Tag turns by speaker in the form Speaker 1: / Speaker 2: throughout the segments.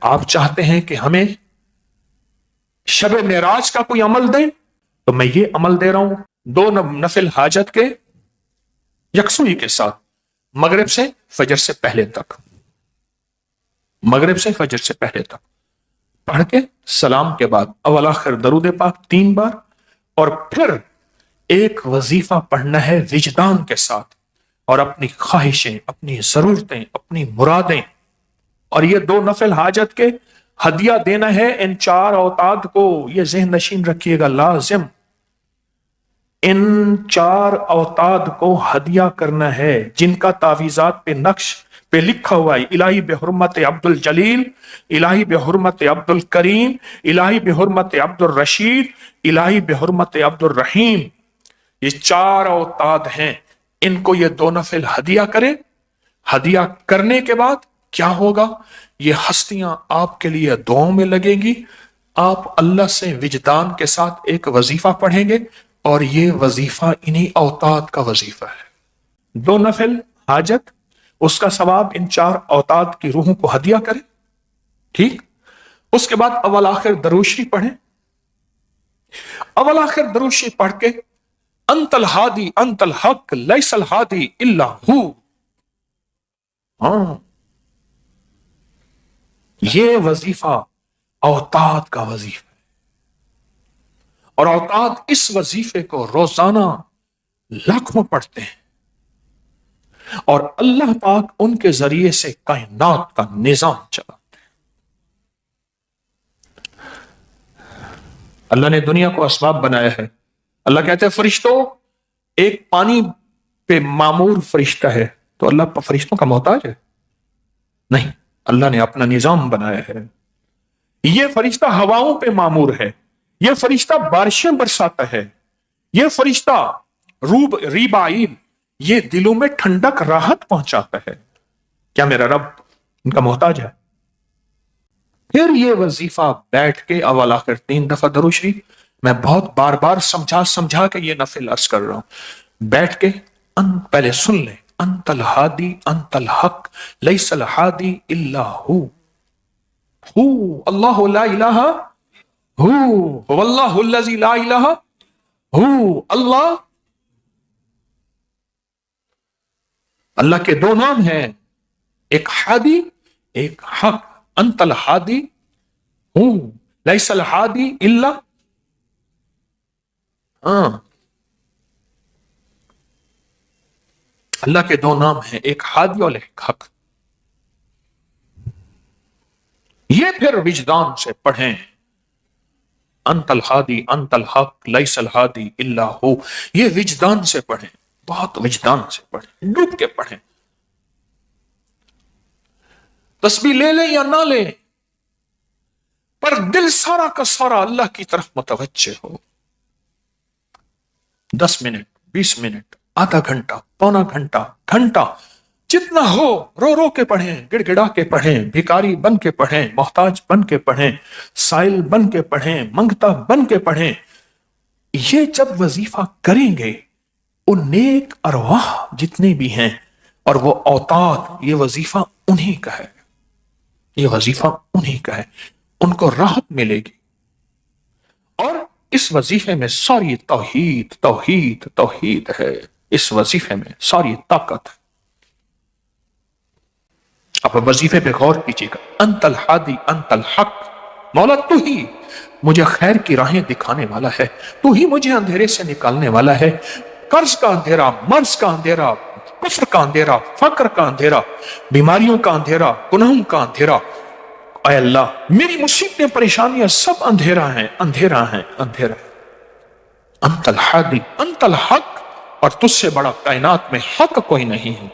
Speaker 1: آپ چاہتے ہیں کہ ہمیں شب معراج کا کوئی عمل دیں تو میں یہ عمل دے رہا ہوں، 2 نفل حاجت کے یکسوئی کے ساتھ، مغرب سے فجر سے پہلے تک، مغرب سے فجر سے پہلے تک پڑھ کے سلام کے بعد اول آخر درود پاک 3 بار، اور پھر ایک وظیفہ پڑھنا ہے وجدان کے ساتھ، اور اپنی خواہشیں، اپنی ضرورتیں، اپنی مرادیں، اور یہ 2 نفل حاجت کے ہدیہ دینا ہے ان 4 اوتاد کو۔ یہ ذہن نشین رکھیے گا، لازم ان 4 اوتاد کو ہدیہ کرنا ہے، جن کا تعویذات پہ نقش پہ لکھا ہوا ہے الہی بحرمت عبد الجلیل، الہی بحرمت عبد الکریم، الہی بحرمت عبد الرشید، الہی بحرمت عبد الرحیم۔ یہ 4 اوتاد ہیں، ان کو یہ 2 نفل ہدیہ کرے۔ ہدیہ کرنے کے بعد کیا ہوگا؟ یہ ہستیاں آپ کے لیے دعاؤں میں لگیں گی، آپ اللہ سے وجدان کے ساتھ ایک وظیفہ پڑھیں گے، اور یہ وظیفہ انہی اوتاد کا وظیفہ ہے۔ 2 نفل حاجت، اس کا ثواب ان 4 اوتاد کی روحوں کو ہدیہ کریں، ٹھیک؟ اس کے بعد اول آخر درود شریف پڑھیں۔ اول آخر درود شریف پڑھ کے انت الہادی انت الحق لیس الہادی الا ہو، ہاں یہ وظیفہ اوتاد کا وظیفہ ہے، اور اوتاد اس وظیفے کو روزانہ لاکھوں پڑھتے ہیں، اور اللہ پاک ان کے ذریعے سے کائنات کا نظام چلاتے ہیں۔ اللہ نے دنیا کو اسباب بنایا ہے۔ اللہ کہتے ہیں فرشتوں، ایک پانی پہ معمور فرشتہ ہے تو اللہ فرشتوں کا محتاج ہے؟ نہیں، اللہ نے اپنا نظام بنایا ہے۔ یہ فرشتہ ہواؤں پہ معمور ہے، یہ فرشتہ بارشیں برساتا ہے، یہ فرشتہ ریبائل، یہ دلوں میں ٹھنڈک راحت پہنچاتا ہے۔ کیا میرا رب ان کا محتاج ہے؟ پھر یہ وظیفہ بیٹھ کے اول آخر 3 دفعہ درود شریف، میں بہت بار بار سمجھا کے یہ نفل عرض کر رہا ہوں، بیٹھ کے پہلے سن لیں، انت الہادی انت الحق لیس الہادی الا ہو، اللہ لا الہ هو اللہ الذی لا الہ هو، اللہ کے 2 نام ہیں، ایک ہادی ایک حق، انت الہادی ہو لیس الہادی الا، اللہ کے 2 نام ہیں، ایک ہادی اور ایک حق۔ یہ پھر وجدان سے پڑھیں، انت الہادی انت الحق لیس الہادی الا ہو، یہ وجدان سے پڑھیں، بہت وجدان سے پڑھیں، ڈوب کے پڑھیں۔ تسبیح لے لیں یا نہ لیں، پر دل سارا کا سارا اللہ کی طرف متوجہ ہو۔ 10 منٹ، 20 منٹ، آدھا گھنٹہ، پونا گھنٹہ، گھنٹہ، جتنا ہو، رو رو کے پڑھیں، گڑ گڑا کے پڑھیں، بھکاری بن کے پڑھیں، محتاج بن کے پڑھیں، سائل بن کے پڑھیں، منگتا بن کے پڑھیں۔ یہ جب وظیفہ کریں گے، ان نیک ارواح جتنے بھی ہیں اور وہ اوتاد، یہ وظیفہ انہی کا ہے، یہ وظیفہ انہی کا ہے، ان کو راحت ملے گی۔ اور اس وظیفے میں ساری توحید توحید توحید ہے، اس وظیفے میں ساری طاقت ہے۔ اب وظیفے پہ غور کیجیے گا، انت الہادی انت الحق، مولا تو ہی مجھے خیر کی راہیں دکھانے والا ہے، تو ہی مجھے اندھیرے سے نکالنے والا ہے، قرض کا اندھیرا، مرض کا اندھیرا، کفر کا اندھیرا، فقر کا اندھیرا، بیماریوں کا اندھیرا، گناہوں کا اندھیرا، اے اللہ میری مصیبتیں پریشانیاں سب اندھیرا ہیں، اندھیرا ہیں، اندھیرا ہے۔ انت الہادی انت الحق، اور تجھ سے بڑا کائنات میں حق کوئی نہیں ہے۔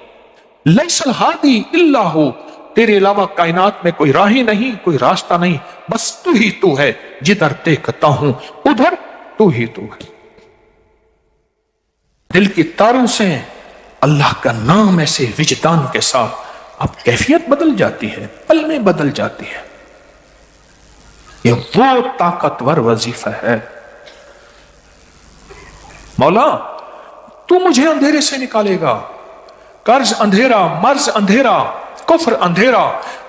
Speaker 1: لیس الہادی الا ہو، تیرے علاوہ کائنات میں کوئی راہ نہیں، کوئی راستہ نہیں، بس تو ہی تو ہے، جدھر دیکھتا ہوں ادھر تو ہی تو ہے۔ دل کی تاروں سے اللہ کا نام ایسے وجدان کے ساتھ اب کیفیت بدل جاتی ہے، پل میں بدل جاتی ہے۔ یہ وہ طاقتور وظیفہ ہے۔ مولا تو مجھے اندھیرے سے نکالے گا، قرض اندھیرا، مرض اندھیرا، کفر اندھیرا،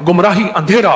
Speaker 1: گمراہی اندھیرا،